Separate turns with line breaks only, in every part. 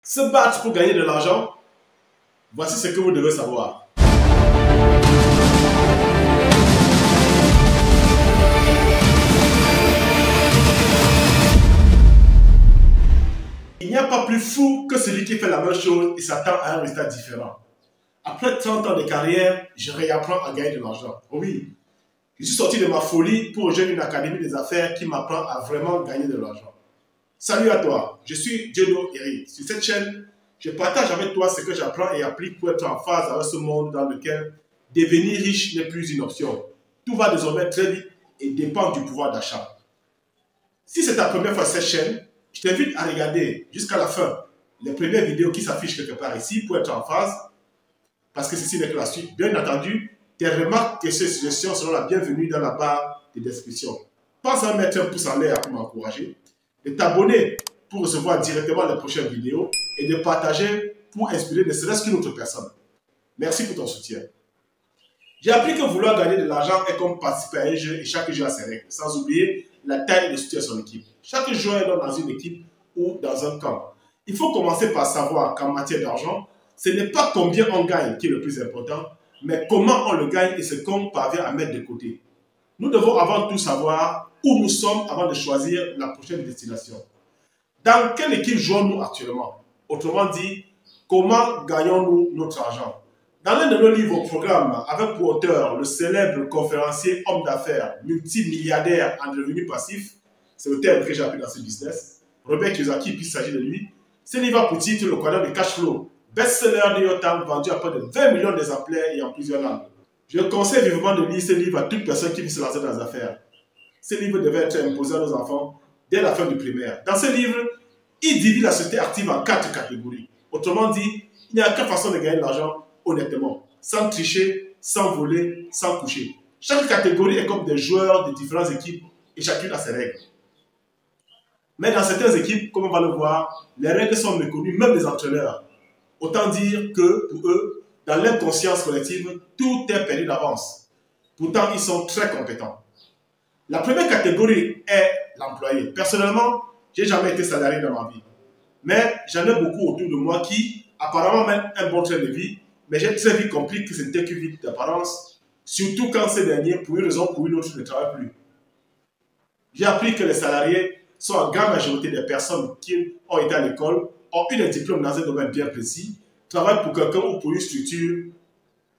Se battre pour gagner de l'argent, voici ce que vous devez savoir. Il n'y a pas plus fou que celui qui fait la même chose et s'attend à un résultat différent. Après 30 ans de carrière, je réapprends à gagner de l'argent. Oui, je suis sorti de ma folie pour rejoindre une académie des affaires qui m'apprend à vraiment gagner de l'argent. Salut à toi, je suis Diodo Eric. Sur cette chaîne, je partage avec toi ce que j'apprends et applique pour être en phase avec ce monde dans lequel devenir riche n'est plus une option. Tout va désormais très vite et dépend du pouvoir d'achat. Si c'est ta première fois sur cette chaîne, je t'invite à regarder jusqu'à la fin les premières vidéos qui s'affichent quelque part ici pour être en phase, parce que ceci n'est que la suite. Bien entendu, tes remarques et ces suggestions seront la bienvenue dans la barre de description. Pense à mettre un pouce en l'air pour m'encourager, de t'abonner pour recevoir directement les prochaines vidéos et de partager pour inspirer ne serait-ce qu'une autre personne. Merci pour ton soutien. J'ai appris que vouloir gagner de l'argent est comme participer à un jeu et chaque jeu a ses règles, sans oublier la taille et le soutien de son équipe. Chaque joueur est dans une équipe ou dans un camp. Il faut commencer par savoir qu'en matière d'argent, ce n'est pas combien on gagne qui est le plus important, mais comment on le gagne et ce qu'on parvient à mettre de côté. Nous devons avant tout savoir où nous sommes avant de choisir la prochaine destination. Dans quelle équipe jouons-nous actuellement? Autrement dit, comment gagnons-nous notre argent? Dans l'un de nos livres au programme, avec pour auteur le célèbre conférencier homme d'affaires multimilliardaire en revenus passifs, c'est le terme que j'ai appris dans ce business, Robert Kiyosaki, puis il s'agit de lui, ce livre a pour titre le quadrant de cash flow, best-seller New York Times, vendu à près de 20 millions d'exemplaires et en plusieurs langues. Je conseille vivement de lire ce livre à toute personne qui veut se lancer dans les affaires. Ce livre devait être imposé à nos enfants dès la fin du primaire. Dans ce livre, il divise la société active en 4 catégories. Autrement dit, il n'y a qu'une façon de gagner de l'argent honnêtement, sans tricher, sans voler, sans coucher. Chaque catégorie est comme des joueurs de différentes équipes et chacune a ses règles. Mais dans certaines équipes, comme on va le voir, les règles sont méconnues, même des entraîneurs. Autant dire que, pour eux, dans l'inconscience collective, tout est perdu d'avance. Pourtant, ils sont très compétents. La première catégorie est l'employé. Personnellement, je n'ai jamais été salarié dans ma vie. Mais j'en ai beaucoup autour de moi qui, apparemment, mènent un bon train de vie, mais j'ai très vite compris que ce n'était qu'une vie d'apparence, surtout quand ces derniers, pour une raison ou pour une autre, ne travaillent plus. J'ai appris que les salariés sont en grande majorité des personnes qui ont été à l'école, ont eu des diplômes dans un domaine bien précis, travaillent pour quelqu'un ou pour une structure.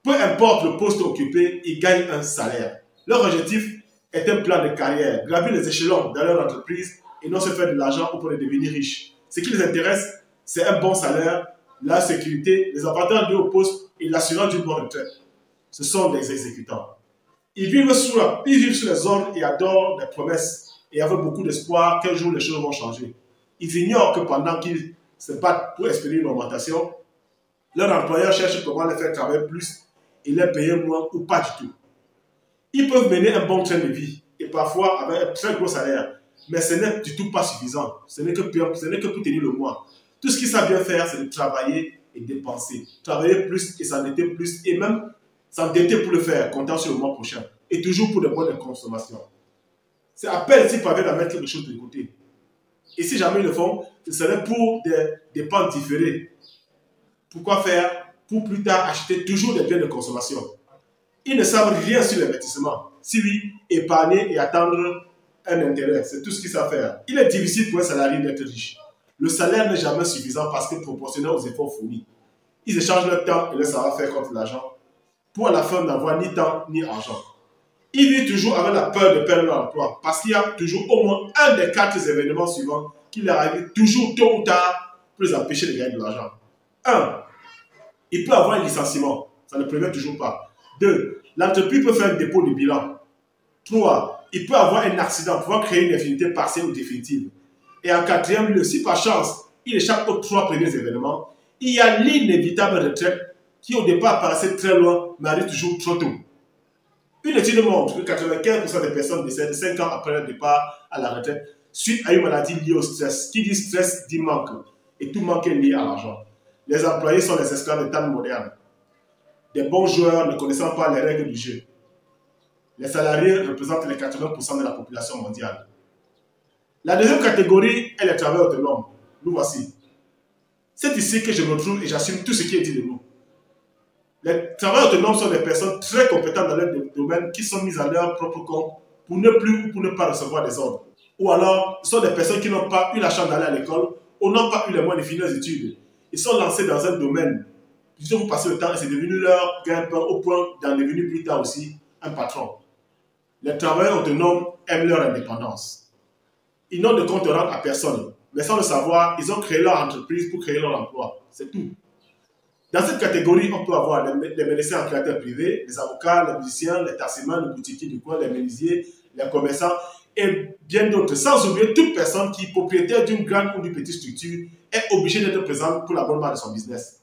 Peu importe le poste occupé, ils gagnent un salaire. Leur objectif est un plan de carrière, gravir les échelons dans leur entreprise et non se faire de l'argent pour devenir riche. Ce qui les intéresse, c'est un bon salaire, la sécurité, les avantages liés au poste et l'assurance d'une bonne retraite. Ce sont des exécutants. Ils vivent sous les ordres et adorent des promesses et avec beaucoup d'espoir qu'un jour les choses vont changer. Ils ignorent que pendant qu'ils se battent pour espérer une augmentation, leur employeur cherche comment les faire travailler plus et les payer moins ou pas du tout. Ils peuvent mener un bon train de vie et parfois avec un très gros salaire, mais ce n'est du tout pas suffisant. Ce n'est que pour tenir le mois. Tout ce qu'ils savent bien faire, c'est de travailler et dépenser. Travailler plus et s'endetter plus et même s'endetter pour le faire, comptant sur le mois prochain. Et toujours pour de bonnes consommations. C'est à peine s'ils parviennent à mettre quelque chose de côté. Et si jamais ils le font, ce serait pour des dépenses différées. Pourquoi faire? Pour plus tard acheter toujours des biens de consommation. Ils ne savent rien sur l'investissement. Si oui, épargner et attendre un intérêt, c'est tout ce qu'ils savent faire. Il est difficile pour un salarié d'être riche. Le salaire n'est jamais suffisant parce que proportionnel aux efforts fournis. Ils échangent leur temps et leur savoir-faire contre l'argent pour à la fin n'avoir ni temps ni argent. Ils vivent toujours avec la peur de perdre leur emploi parce qu'il y a toujours au moins un des 4 événements suivants qui leur arrive toujours tôt ou tard pour les empêcher de gagner de l'argent. 1. Il peut avoir un licenciement, ça ne prévient toujours pas. 2. L'entreprise peut faire un dépôt de bilan. 3. Il peut avoir un accident pouvant créer une infinité partielle ou définitive. Et en 4e lieu, si par chance, il échappe aux 3 premiers événements, il y a l'inévitable retraite qui au départ paraissait très loin, mais arrive toujours trop tôt. Une étude montre que 95% des personnes décèdent 5 ans après leur départ à la retraite suite à une maladie liée au stress. Qui dit stress dit manque. Et tout manque est lié à l'argent. Les employés sont les esclaves des temps modernes. Des bons joueurs ne connaissant pas les règles du jeu. Les salariés représentent les 80% de la population mondiale. La deuxième catégorie est les travailleurs autonomes. Nous voici. C'est ici que je me trouve et j'assume tout ce qui est dit de nous. Les travailleurs autonomes sont des personnes très compétentes dans leur domaine qui sont mises à leur propre compte pour ne plus ou pour ne pas recevoir des ordres. Ou alors, ce sont des personnes qui n'ont pas eu la chance d'aller à l'école ou n'ont pas eu les moyens de finir leurs études. Ils sont lancés dans un domaine. Ils ont passé le temps et c'est devenu leur gagne-pain au point d'en devenir plus tard aussi un patron. Les travailleurs autonomes aiment leur indépendance. Ils n'ont de compte à rendre à personne. Mais sans le savoir, ils ont créé leur entreprise pour créer leur emploi. C'est tout. Dans cette catégorie, on peut avoir les médecins en caractère privé, les avocats, les musiciens, les taximans, les boutiquiers du coin, les menuisiers, les commerçants et bien d'autres. Sans oublier toute personne qui, propriétaire d'une grande ou d'une petite structure, est obligée d'être présente pour l'abonnement de son business.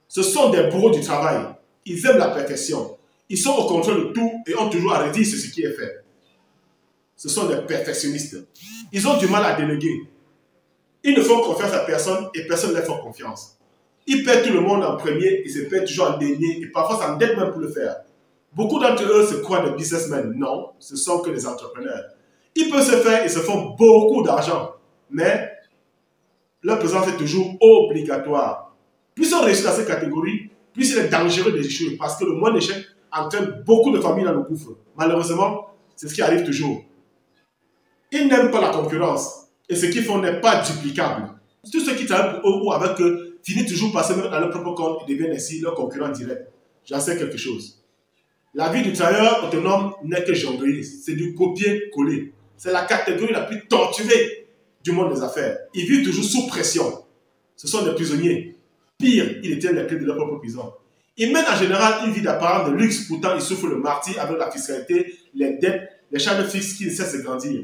Ce sont des bourreaux du travail. Ils aiment la perfection. Ils sont au contrôle de tout et ont toujours à redire sur ce qui est fait. Ce sont des perfectionnistes. Ils ont du mal à déléguer. Ils ne font confiance à personne et personne ne leur fait confiance. Ils paient tout le monde en premier et se paient toujours en dernier et parfois ça m'aide même pour le faire. Beaucoup d'entre eux se croient des businessmen. Non, ce sont que des entrepreneurs. Ils peuvent se faire et se font beaucoup d'argent, mais leur présence est toujours obligatoire. Plus on réussit dans cette catégorie, plus il est dangereux d'échouer parce que le moindre échec entraîne beaucoup de familles dans le gouffre. Malheureusement, c'est ce qui arrive toujours. Ils n'aiment pas la concurrence et ce qu'ils font n'est pas duplicable. Tous ceux qui travaillent pour eux ou avec eux finissent toujours par se mettre dans leur propre compte et deviennent ainsi leurs concurrents directs. J'en sais quelque chose. La vie du travailleur autonome n'est que jonglerie, c'est du copier-coller. C'est la catégorie la plus torturée du monde des affaires. Ils vivent toujours sous pression. Ce sont des prisonniers. Pire, ils détiennent les clés de leur propre prison. Ils mènent en général une vie d'apparence de luxe, pourtant ils souffrent le martyre avec la fiscalité, les dettes, les charges fixes qui ne cessent de grandir.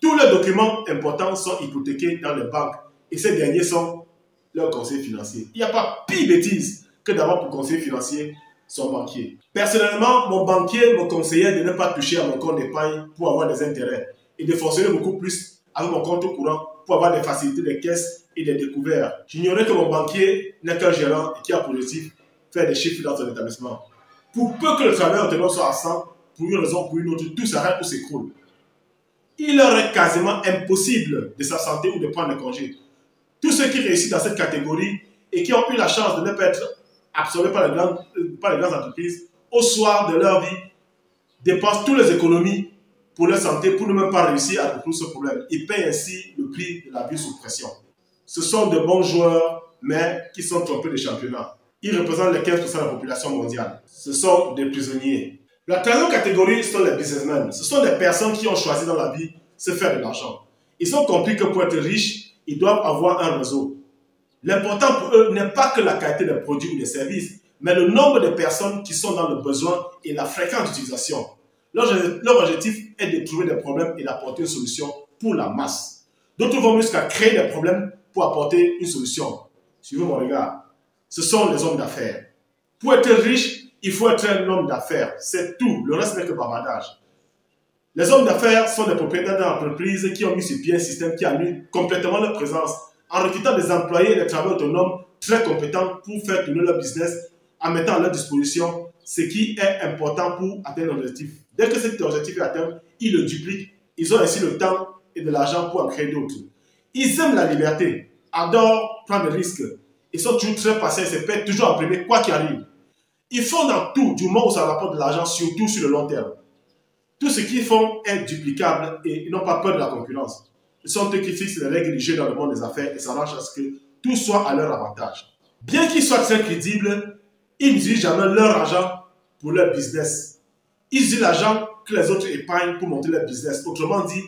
Tous leurs documents importants sont hypothéqués dans les banques et ces derniers sont leurs conseillers financiers. Il n'y a pas pire bêtise que d'avoir pour conseiller financier son banquier. Personnellement, mon banquier me conseillait de ne pas toucher à mon compte d'épargne pour avoir des intérêts et de fonctionner beaucoup plus avec mon compte courant pour avoir des facilités de caisse et des découvertes. J'ignorais que mon banquier n'est qu'un gérant et qui a pour objectif faire des chiffres dans son établissement. Pour peu que le travailleur autonome soit absent, pour une raison ou pour une autre, tout s'arrête ou s'écroule. Il leur est quasiment impossible de s'absenter ou de prendre des congés. Tous ceux qui réussissent dans cette catégorie et qui ont eu la chance de ne pas être absorbés par les grandes entreprises, au soir de leur vie, dépensent toutes les économies pour leur santé pour ne même pas réussir à résoudre ce problème. Ils payent ainsi le prix de la vie sous pression. Ce sont de bons joueurs, mais qui sont trompés de championnat. Ils représentent les 15% de la population mondiale. Ce sont des prisonniers. La troisième catégorie sont les businessmen. Ce sont des personnes qui ont choisi dans la vie de se faire de l'argent. Ils ont compris que pour être riches, ils doivent avoir un réseau. L'important pour eux n'est pas que la qualité des produits ou des services, mais le nombre de personnes qui sont dans le besoin et la fréquence d'utilisation. Leur objectif est de trouver des problèmes et d'apporter une solution pour la masse. D'autres vont jusqu'à créer des problèmes pour apporter une solution. Suivez mon regard. Ce sont les hommes d'affaires. Pour être riche, il faut être un homme d'affaires. C'est tout. Le reste n'est que bavardage. Les hommes d'affaires sont des propriétaires d'entreprises qui ont mis sur pied un système qui annule complètement leur présence en recrutant des employés et des travailleurs autonomes très compétents pour faire tourner leur business en mettant à leur disposition ce qui est important pour atteindre l'objectif. Dès que cet objectif est atteint, ils le dupliquent. Ils ont ainsi le temps et de l'argent pour en créer d'autres. Ils aiment la liberté, adorent prendre des risques. Ils sont toujours très patients et se paient toujours en premier, quoi qu'il arrive. Ils font dans tout, du moment où ça rapporte de l'argent, surtout sur le long terme. Tout ce qu'ils font est duplicable et ils n'ont pas peur de la concurrence. Ce sont eux qui fixent les règles du jeu dans le monde des affaires et s'arrangent à ce que tout soit à leur avantage. Bien qu'ils soient très crédibles, ils n'utilisent jamais leur argent pour leur business. Ils utilisent l'argent que les autres épargnent pour monter leur business. Autrement dit,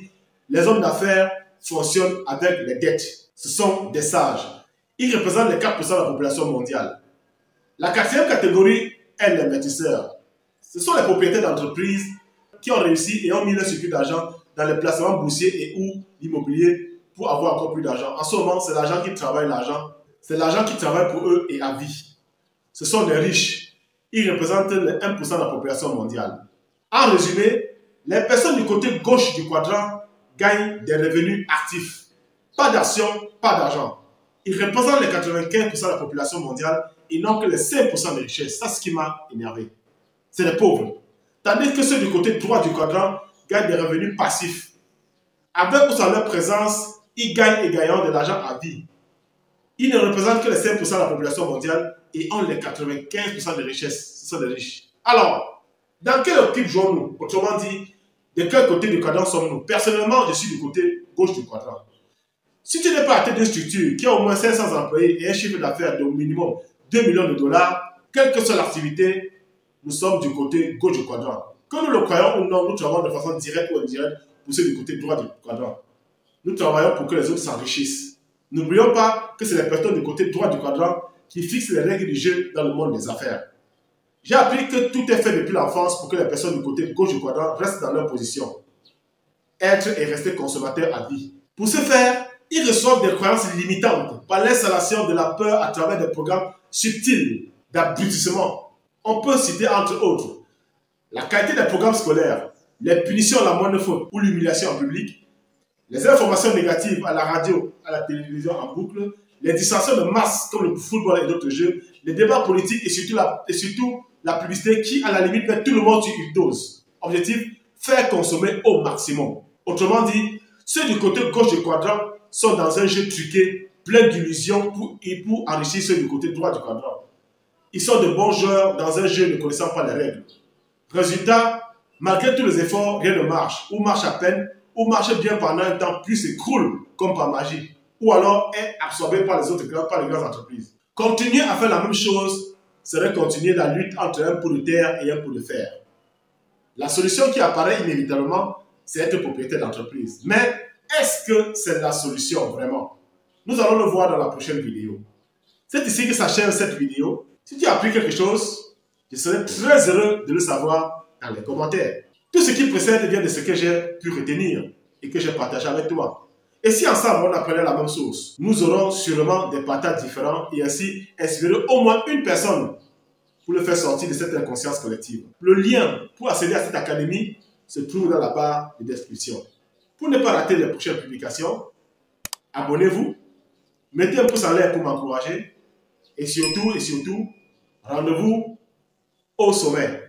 les hommes d'affaires fonctionnent avec les dettes. Ce sont des sages. Ils représentent les 4% de la population mondiale. La quatrième catégorie est les investisseurs. Ce sont les propriétaires d'entreprises qui ont réussi et ont mis leur circuit d'argent dans les placements boursiers et ou l'immobilier pour avoir encore plus d'argent. En ce moment, c'est l'argent qui travaille l'argent. C'est l'argent qui travaille pour eux et à vie. Ce sont des riches. Ils représentent les 1% de la population mondiale. En résumé, les personnes du côté gauche du quadrant gagnent des revenus actifs. Pas d'action, pas d'argent. Ils représentent les 95% de la population mondiale et non que les 5% de richesse. C'est ce qui m'a énervé. C'est les pauvres. Tandis que ceux du côté droit du quadrant gagnent des revenus passifs. Avec ou sans leur présence, ils gagnent et gagneront de l'argent à vie. Ils ne représentent que les 5% de la population mondiale et ont les 95% des richesses. Ce sont des riches. Alors, dans quelle optique jouons-nous? Autrement dit, de quel côté du quadrant sommes-nous? Personnellement, je suis du côté gauche du quadrant. Si tu n'es pas à tête d'une structure qui a au moins 500 employés et un chiffre d'affaires d'au minimum 2 millions de dollars, quelle que soit l'activité, nous sommes du côté gauche du quadrant. Que nous le croyons ou non, nous travaillons de façon directe ou indirecte pour ceux du côté droit du quadrant. Nous travaillons pour que les autres s'enrichissent. N'oublions pas que c'est les personnes du côté droit du quadrant qui fixent les règles du jeu dans le monde des affaires. J'ai appris que tout est fait depuis l'enfance pour que les personnes du côté gauche du quadrant restent dans leur position. Être et rester consommateur à vie. Pour ce faire, ils reçoivent des croyances limitantes par l'installation de la peur à travers des programmes subtils d'abrutissement. On peut citer entre autres la qualité des programmes scolaires, les punitions à la moindre faute ou l'humiliation en public, les informations négatives à la radio, à la télévision en boucle, les distractions de masse comme le football et d'autres jeux, les débats politiques et surtout la publicité qui, à la limite, met tout le monde sur une dose. Objectif, faire consommer au maximum. Autrement dit, ceux du côté gauche du quadrant sont dans un jeu truqué, plein d'illusions pour enrichir ceux du côté droit du quadrant. Ils sont de bons joueurs dans un jeu ne connaissant pas les règles. Résultat, malgré tous les efforts, rien ne marche, ou marche à peine, ou marche bien pendant un temps, puis s'écroule comme par magie, ou alors est absorbé par les autres par les grandes entreprises. Continuer à faire la même chose serait continuer la lutte entre un pot de terre et un pot de fer. La solution qui apparaît inévitablement, c'est être propriétaire d'entreprise. Mais est-ce que c'est la solution vraiment? Nous allons le voir dans la prochaine vidéo. C'est ici que s'achève cette vidéo. Si tu as appris quelque chose, je serais très heureux de le savoir dans les commentaires. Tout ce qui précède vient de ce que j'ai pu retenir et que j'ai partagé avec toi. Et si ensemble on apprenait la même source, nous aurons sûrement des partages différents et ainsi inspirer au moins une personne pour le faire sortir de cette inconscience collective. Le lien pour accéder à cette académie se trouve dans la barre de description. Pour ne pas rater les prochaines publications, abonnez-vous, mettez un pouce en l'air pour m'encourager et surtout, rendez-vous au sommet.